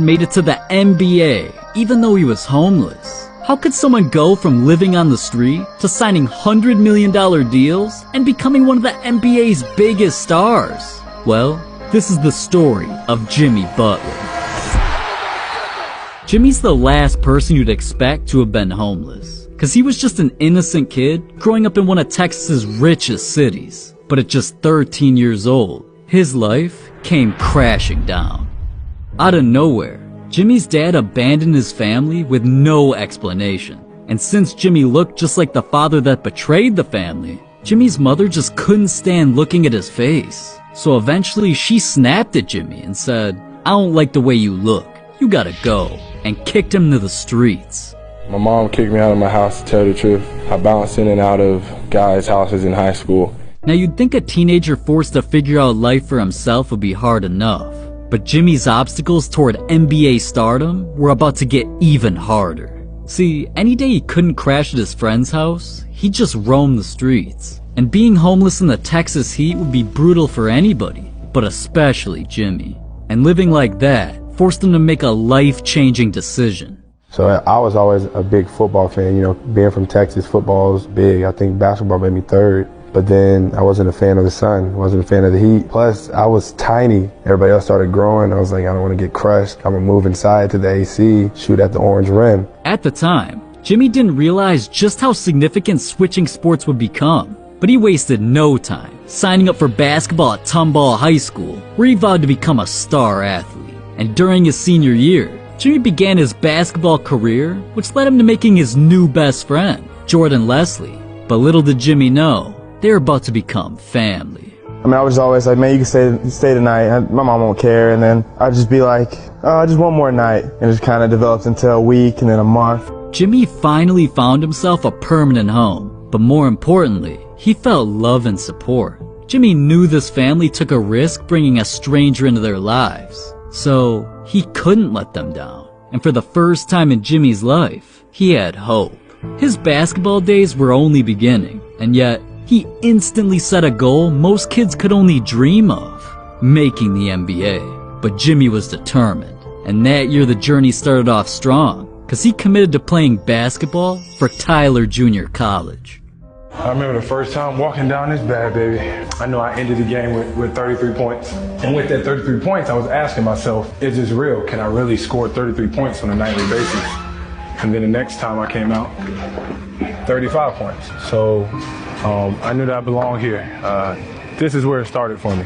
made it to the NBA, even though he was homeless. How could someone go from living on the street to signing $100 million deals and becoming one of the NBA's biggest stars? Well, this is the story of Jimmy Butler. Jimmy's the last person you'd expect to have been homeless, because he was just an innocent kid growing up in one of Texas's richest cities. But at just 13 years old, his life came crashing down. Out of nowhere, Jimmy's dad abandoned his family with no explanation. And since Jimmy looked just like the father that betrayed the family, Jimmy's mother just couldn't stand looking at his face. So eventually she snapped at Jimmy and said, "I don't like the way you look. You gotta go," and kicked him to the streets. My mom kicked me out of my house, to tell you the truth. I bounced in and out of guys' houses in high school. Now you'd think a teenager forced to figure out life for himself would be hard enough. But Jimmy's obstacles toward NBA stardom were about to get even harder. See, any day he couldn't crash at his friend's house, he'd just roam the streets. And being homeless in the Texas heat would be brutal for anybody, but especially Jimmy. And living like that forced him to make a life-changing decision. So I was always a big football fan. You know, being from Texas, football is big. I think basketball made me third. But then I wasn't a fan of the sun, wasn't a fan of the heat. Plus, I was tiny. Everybody else started growing. I was like, I don't want to get crushed. I'm going to move inside to the AC, shoot at the orange rim. At the time, Jimmy didn't realize just how significant switching sports would become. But he wasted no time signing up for basketball at Tomball High School, where he vowed to become a star athlete. And during his senior year, Jimmy began his basketball career, which led him to making his new best friend, Jordan Leslie. But little did Jimmy know, they were about to become family. I mean, I was always like, man, you can stay tonight. My mom won't care. And then I'd just be like, just one more night. And it just kind of developed into a week and then a month. Jimmy finally found himself a permanent home. But more importantly, he felt love and support. Jimmy knew this family took a risk bringing a stranger into their lives. So he couldn't let them down. And for the first time in Jimmy's life, he had hope. His basketball days were only beginning. And yet, he instantly set a goal most kids could only dream of, making the NBA. But Jimmy was determined, and that year the journey started off strong, because he committed to playing basketball for Tyler Junior College. I remember the first time walking down this bad baby. I know I ended the game with 33 points. And with that 33 points, I was asking myself, is this real? Can I really score 33 points on a nightly basis? And then the next time I came out, 35 points. So I knew that I belonged here. This is where it started for me.